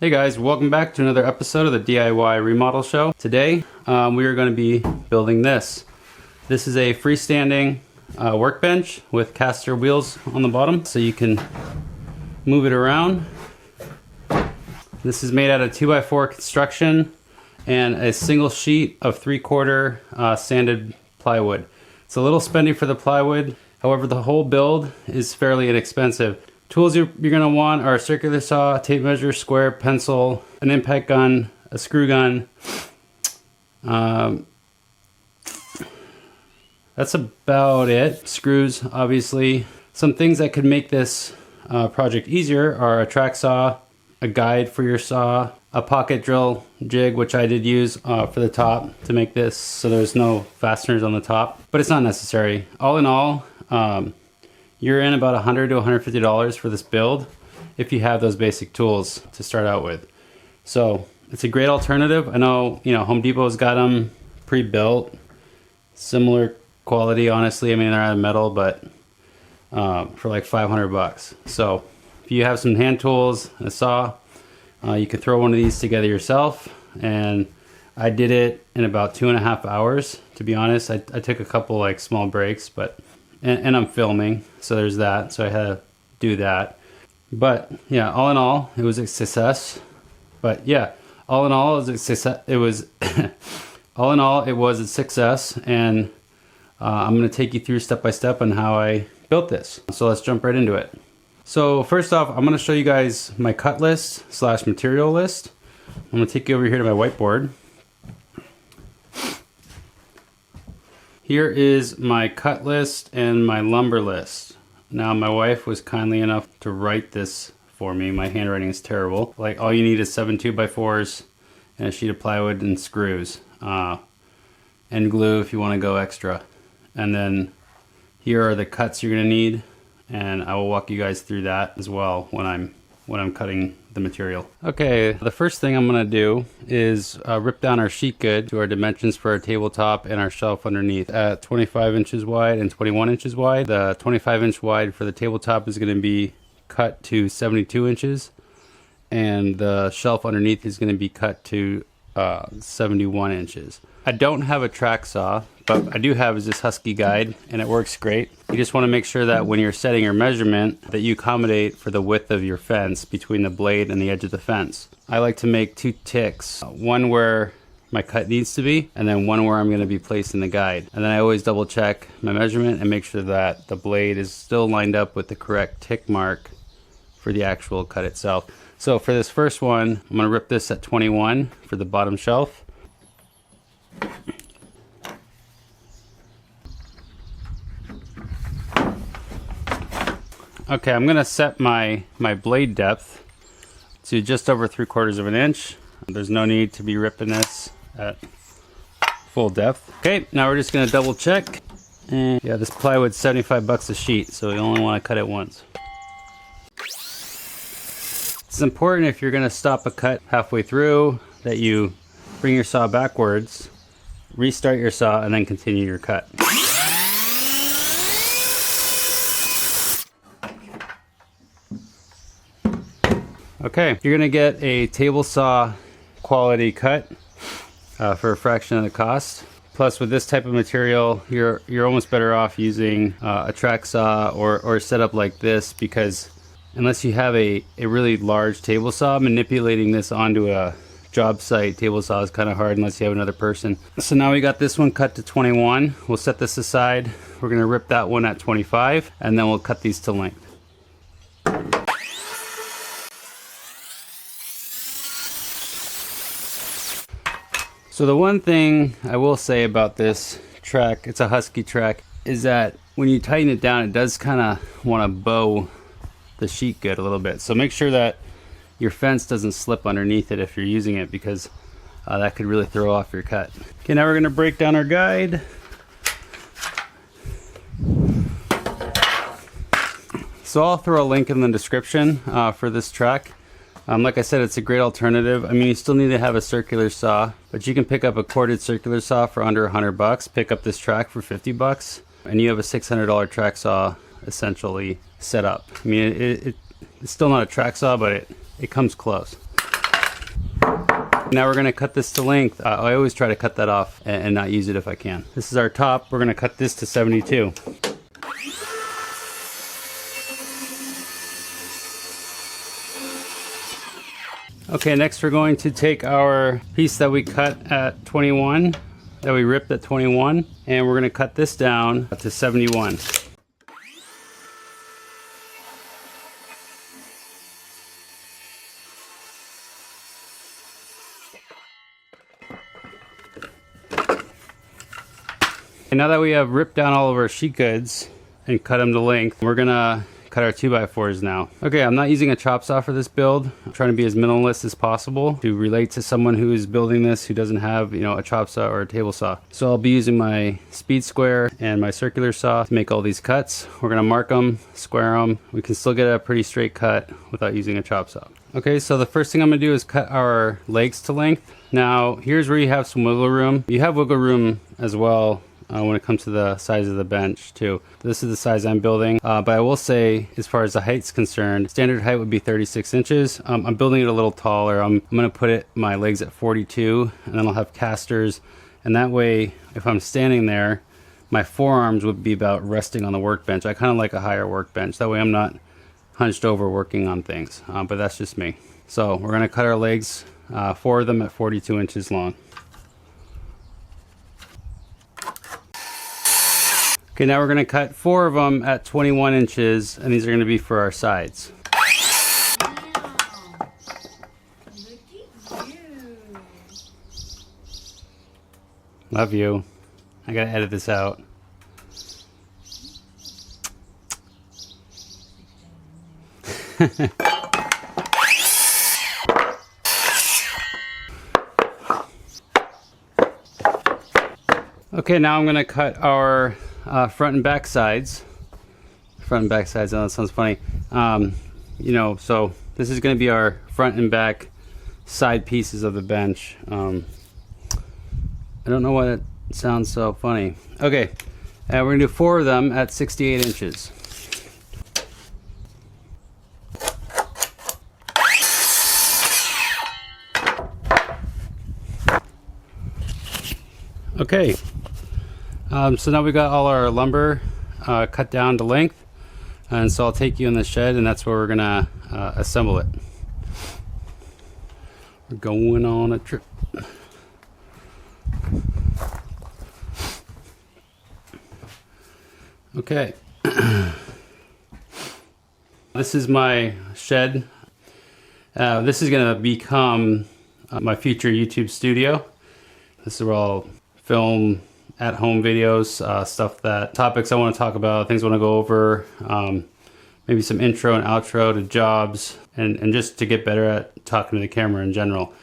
Hey guys, welcome back to another episode of the DIY Remodel Show. Today we are going to be building this. This is a freestanding workbench with caster wheels on the bottom so you can move it around. This is made out of 2x4 construction and a single sheet of 3/4 sanded plywood. It's a little spendy for the plywood, however the whole build is fairly inexpensive. Tools you're going to want are a circular saw, tape measure, square, pencil, an impact gun, a screw gun. That's about it. Screws, obviously. Some things that could make this project easier are a track saw, a guide for your saw, a pocket drill jig, which I did use for the top to make this so there's no fasteners on the top, but it's not necessary. All in all, you're in about $100 to $150 for this build if you have those basic tools to start out with. So it's a great alternative. I know, Home Depot's got them pre-built, similar quality, honestly. I mean, they're out of metal, but for like $500. So if you have some hand tools and a saw, you can throw one of these together yourself. And I did it in about 2.5 hours, to be honest. I took a couple like small breaks, but and I'm filming, so there's that, so I had to do that. But yeah, all in all, it was a success. But yeah, all in all, it was a success. All in all, it was a success, and I'm going to take you through step by step on how I built this. So let's jump right into it. So first off, I'm going to show you guys my cut list / material list. I'm going to take you over here to my whiteboard. Here is my cut list and my lumber list. Now my wife was kindly enough to write this for me. My handwriting is terrible. Like, all you need is 7 2x4s and a sheet of plywood and screws. And glue if you want to go extra. And then here are the cuts you're going to need, and I will walk you guys through that as well when I'm cutting the material. Okay, the first thing I'm going to do is rip down our sheet good to our dimensions for our tabletop and our shelf underneath at 25 inches wide and 21 inches wide. The 25 inch wide for the tabletop is going to be cut to 72 inches, and the shelf underneath is going to be cut to 71 inches. I don't have a track saw, but I do have is this Husky guide, and it works great. You just want to make sure that when you're setting your measurement that you accommodate for the width of your fence between the blade and the edge of the fence. I like to make 2 ticks, one where my cut needs to be, and then one where I'm going to be placing the guide. And then I always double check my measurement and make sure that the blade is still lined up with the correct tick mark for the actual cut itself. So for this first one, I'm going to rip this at 21 for the bottom shelf. Okay, I'm going to set my blade depth to just over 3/4 of an inch. There's no need to be ripping this at full depth. Okay, now we're just going to double check. And yeah, this plywood's $75 a sheet, so you only want to cut it once. It's important if you're going to stop a cut halfway through that you bring your saw backwards, restart your saw, and then continue your cut. Okay, you're gonna get a table saw quality cut for a fraction of the cost. Plus, with this type of material, you're almost better off using a track saw or a setup like this, because unless you have a really large table saw, manipulating this onto a job site table saw is kind of hard unless you have another person. So now we got this one cut to 21. We'll set this aside. We're gonna rip that one at 25, and then we'll cut these to length. So the one thing I will say about this track, it's a Husky track, is that when you tighten it down, it does kind of want to bow the sheet good a little bit. So make sure that your fence doesn't slip underneath it if you're using it, because that could really throw off your cut. Okay, now we're going to break down our guide. So I'll throw a link in the description for this track. Like I said, it's a great alternative. I mean, you still need to have a circular saw, but you can pick up a corded circular saw for under $100, pick up this track for $50, and you have a $600 track saw essentially set up. I mean, it's still not a track saw, but it comes close. Now we're gonna cut this to length. I always try to cut that off and not use it if I can. This is our top. We're gonna cut this to 72. Okay, next we're going to take our piece that we cut at 21, that we ripped at 21, and we're gonna cut this down to 71. And now that we have ripped down all of our sheet goods and cut them to length, we're gonna cut our 2x4s now. Okay, I'm not using a chop saw for this build. I'm trying to be as minimalist as possible to relate to someone who is building this who doesn't have, a chop saw or a table saw. So I'll be using my speed square and my circular saw to make all these cuts. We're gonna mark them, square them. We can still get a pretty straight cut without using a chop saw. Okay, so the first thing I'm gonna do is cut our legs to length. Now, here's where you have some wiggle room. You have wiggle room as well when it comes to the size of the bench too. This is the size I'm building, but I will say, as far as the height's concerned, standard height would be 36 inches. I'm building it a little taller. I'm gonna put my legs at 42, and then I'll have casters, and that way, if I'm standing there, my forearms would be about resting on the workbench. I kind of like a higher workbench. That way I'm not hunched over working on things, but that's just me. So we're gonna cut our legs, 4 of them at 42 inches long. Okay, now we're gonna cut 4 of them at 21 inches, and these are gonna be for our sides. Wow. Look at you. Love you. I gotta edit this out. Okay, now I'm gonna cut our front and back sides. Front and back sides, oh, that sounds funny. So this is gonna be our front and back side pieces of the bench. I don't know why that sounds so funny. Okay, we're gonna do 4 of them at 68 inches. Okay, so now we got all our lumber cut down to length, and so I'll take you in the shed, and that's where we're gonna assemble it. We're going on a trip. Okay, this is my shed. This is gonna become my future YouTube studio. This is where I'll film at-home videos, topics I want to talk about, things I want to go over, maybe some intro and outro to jobs, and just to get better at talking to the camera in general.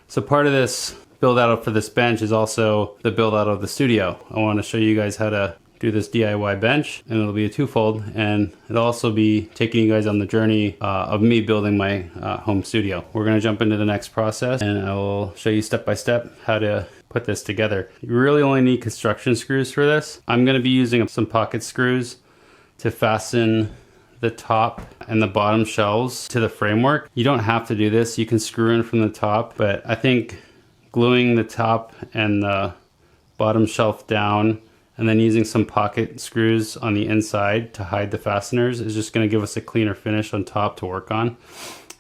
So part of this build out for this bench is also the build out of the studio. I want to show you guys how to do this DIY bench, and it'll be a twofold, and it'll also be taking you guys on the journey of me building my home studio. We're going to jump into the next process, and I will show you step by step how to put this together. You really only need construction screws for this. I'm going to be using some pocket screws to fasten the top and the bottom shelves to the framework. You don't have to do this. You can screw in from the top, but I think gluing the top and the bottom shelf down and then using some pocket screws on the inside to hide the fasteners is just going to give us a cleaner finish on top to work on.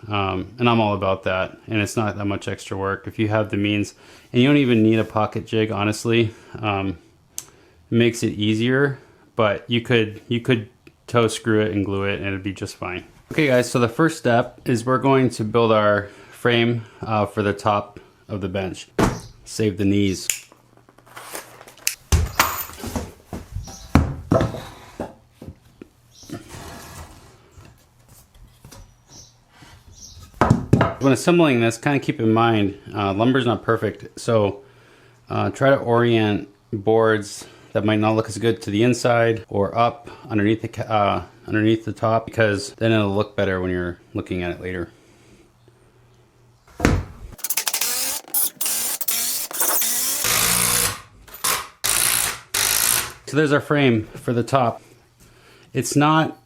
And I'm all about that, and it's not that much extra work if you have the means, and you don't even need a pocket jig, honestly. It makes it easier, but you could toe screw it and glue it and it'd be just fine. Okay guys, so the first step is we're going to build our frame for the top of the bench. Save the knees. When assembling this, kind of keep in mind, lumber's not perfect, so try to orient boards that might not look as good to the inside or up underneath the top, because then it'll look better when you're looking at it later. So there's our frame for the top. It's not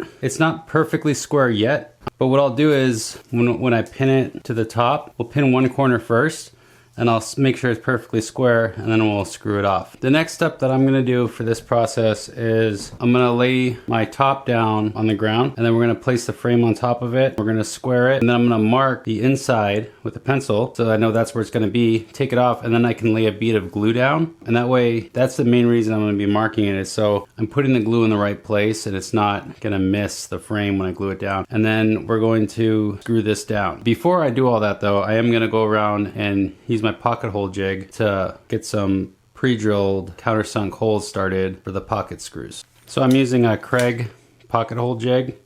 perfectly square yet, but what I'll do is when I pin it to the top, we'll pin one corner first, and I'll make sure it's perfectly square, and then we'll screw it off. The next step that I'm gonna do for this process is I'm gonna lay my top down on the ground, and then we're gonna place the frame on top of it. We're gonna square it, and then I'm gonna mark the inside with a pencil so that I know that's where it's gonna be, take it off, and then I can lay a bead of glue down. And that way, that's the main reason I'm gonna be marking it, is so I'm putting the glue in the right place and it's not gonna miss the frame when I glue it down. And then we're going to screw this down. Before I do all that though, I am gonna go around and use my pocket hole jig to get some pre-drilled countersunk holes started for the pocket screws. So I'm using a Craig pocket hole jig.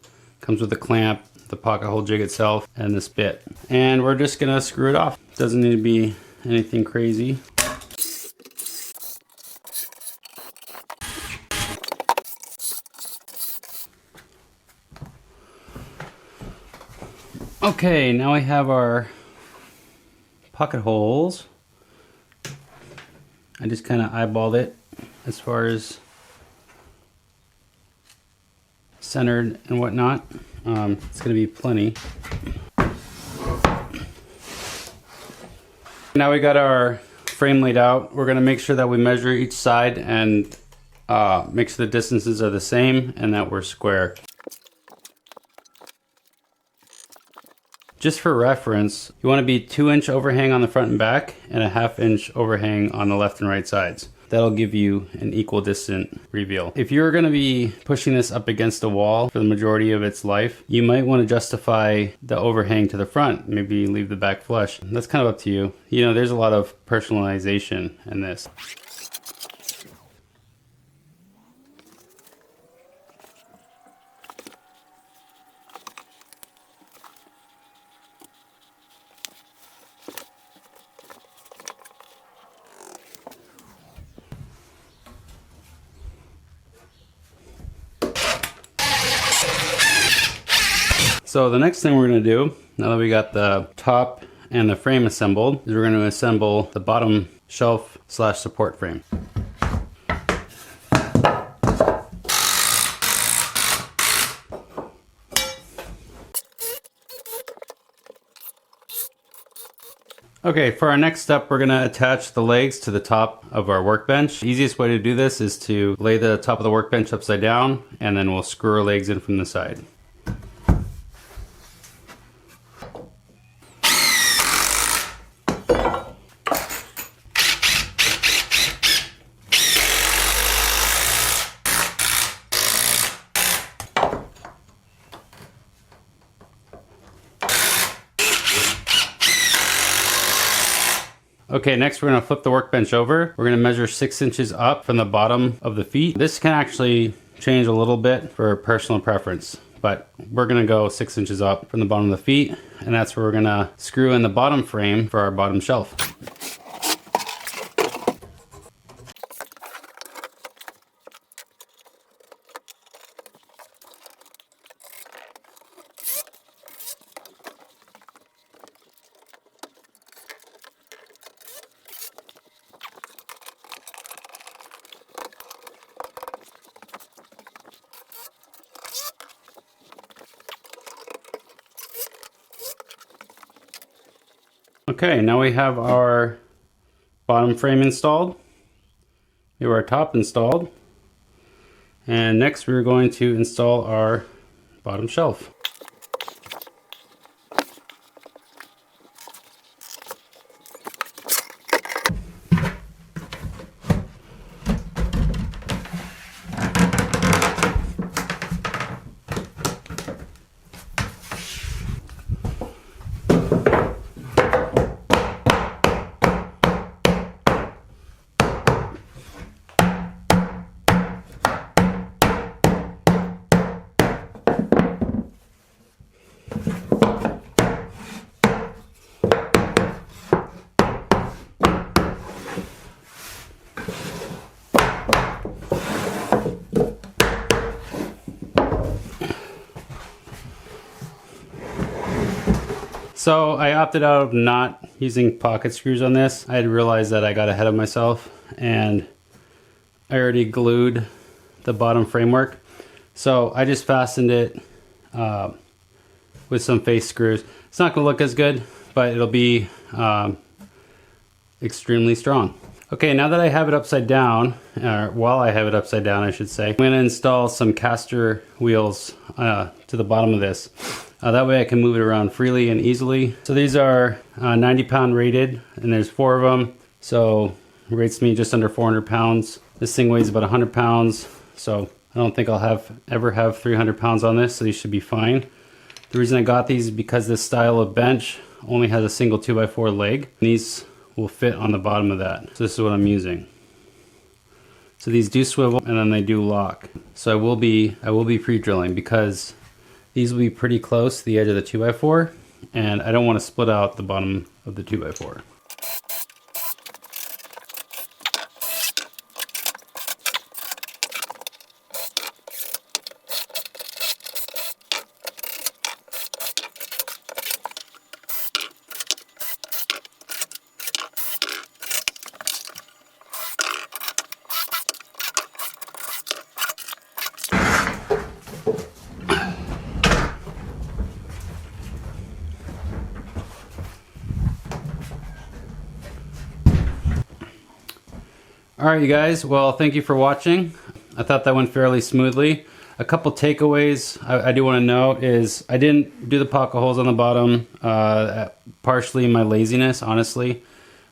Comes with a clamp, the pocket hole jig itself, and this bit. And we're just gonna screw it off. Doesn't need to be anything crazy. Okay, now we have our pocket holes. I just kind of eyeballed it as far as centered and whatnot. It's going to be plenty. Now we got our frame laid out. We're going to make sure that we measure each side and make sure the distances are the same and that we're square. Just for reference, you want to be 2-inch overhang on the front and back and a 1/2-inch overhang on the left and right sides. That'll give you an equal distant reveal. If you're going to be pushing this up against a wall for the majority of its life, you might want to justify the overhang to the front. Maybe leave the back flush. That's kind of up to you. You know, there's a lot of personalization in this. So the next thing we're going to do, now that we got the top and the frame assembled, is we're going to assemble the bottom shelf / support frame. Okay, for our next step, we're going to attach the legs to the top of our workbench. The easiest way to do this is to lay the top of the workbench upside down, and then we'll screw our legs in from the side. Okay, next we're going to flip the workbench over. We're going to measure 6 inches up from the bottom of the feet. This can actually change a little bit for personal preference, but we're going to go 6 inches up from the bottom of the feet, and that's where we're going to screw in the bottom frame for our bottom shelf. Okay, now we have our bottom frame installed. We have our top installed. And next we're going to install our bottom shelf. So I opted out of not using pocket screws on this. I had realized that I got ahead of myself and I already glued the bottom framework. So I just fastened it with some face screws. It's not gonna look as good, but it'll be extremely strong. Okay, now that I have it upside down, while I have it upside down, I should say, I'm going to install some caster wheels to the bottom of this. That way I can move it around freely and easily. So these are 90 pound rated, and there's 4 of them. So it rates me just under 400 pounds. This thing weighs about 100 pounds. So I don't think I'll ever have 300 pounds on this, so these should be fine. The reason I got these is because this style of bench only has a single 2x4 leg. These will fit on the bottom of that. So this is what I'm using. So these do swivel and then they do lock. So I will be pre-drilling because these will be pretty close to the edge of the 2x4, and I don't want to split out the bottom of the 2x4. Alright you guys, well thank you for watching. I thought that went fairly smoothly. A couple takeaways I do want to note is I didn't do the pocket holes on the bottom, partially my laziness, honestly.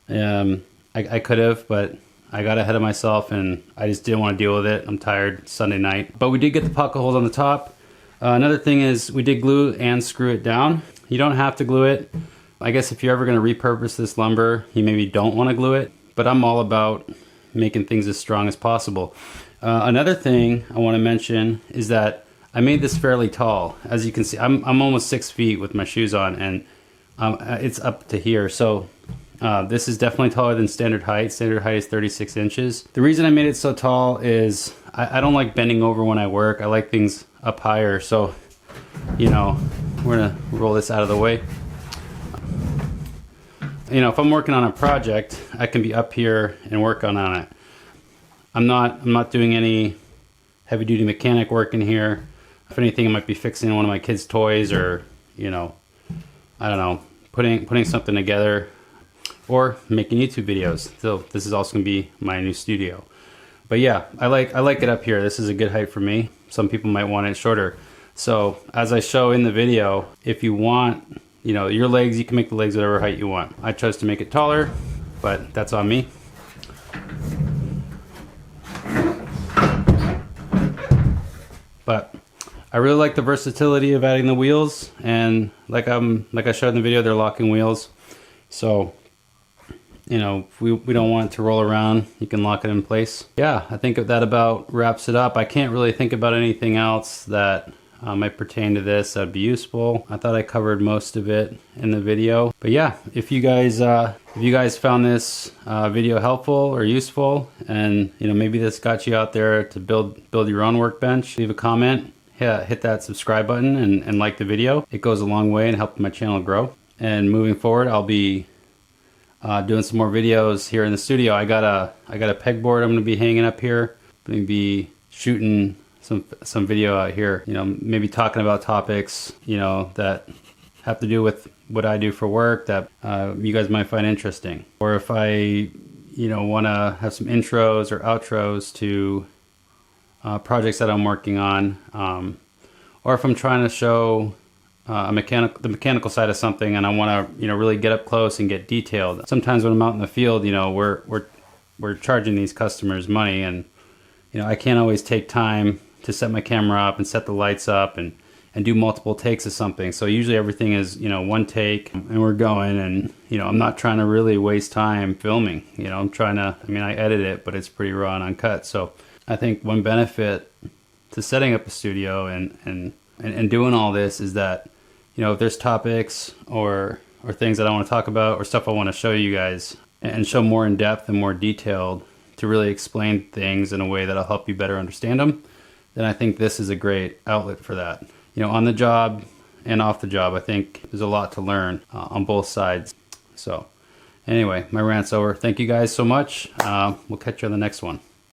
I could have, but I got ahead of myself and I just didn't want to deal with it. I'm tired, Sunday night. But we did get the pocket holes on the top. Another thing is we did glue and screw it down. You don't have to glue it. I guess if you're ever going to repurpose this lumber, you maybe don't want to glue it, but I'm all about making things as strong as possible. Another thing I want to mention is that I made this fairly tall. As you can see, I'm almost 6 feet with my shoes on, and it's up to here. So this is definitely taller than standard height. Standard height is 36 inches. The reason I made it so tall is I don't like bending over when I work. I like things up higher. So, you know, we're gonna roll this out of the way. You know, if I'm working on a project, I can be up here and work on it. I'm not doing any heavy duty mechanic work in here. If anything, I might be fixing one of my kids' toys, or, you know, I don't know, putting something together, or making YouTube videos. So this is also gonna be my new studio. But yeah, I like it up here. This is a good height for me. Some people might want it shorter. So as I show in the video, if you want, you know, your legs, you can make the legs whatever height you want. I chose to make it taller, but that's on me. But I really like the versatility of adding the wheels, and like I showed in the video, they're locking wheels. So, you know, if we don't want it to roll around, you can lock it in place. Yeah, I think that about wraps it up. I can't really think about anything else that might pertain to this that'd be useful. I thought I covered most of it in the video. But yeah, if you guys found this video helpful or useful, and you know, maybe this got you out there to build your own workbench, leave a comment. Yeah, hit that subscribe button and like the video. It goes a long way in helping my channel grow. And moving forward, I'll be doing some more videos here in the studio. I got a pegboard I'm gonna be hanging up here. I'm gonna be shooting some video out here, you know, maybe talking about topics, you know, that have to do with what I do for work that you guys might find interesting. Or if I, you know, want to have some intros or outros to projects that I'm working on, or if I'm trying to show the mechanical side of something and I want to, you know, really get up close and get detailed. Sometimes when I'm out in the field, you know, we're charging these customers money, and you know, I can't always take time to set my camera up and set the lights up and do multiple takes of something. So usually everything is, you know, one take and we're going, and you know, I'm not trying to really waste time filming. You know, I'm trying to, I mean, I edit it, but it's pretty raw and uncut. So I think one benefit to setting up a studio and doing all this is that, you know, if there's topics or things that I want to talk about or stuff I want to show you guys and show more in depth and more detailed to really explain things in a way that'll help you better understand them, then I think this is a great outlet for that. You know, on the job and off the job, I think there's a lot to learn on both sides. So anyway, my rant's over. Thank you guys so much. We'll catch you on the next one.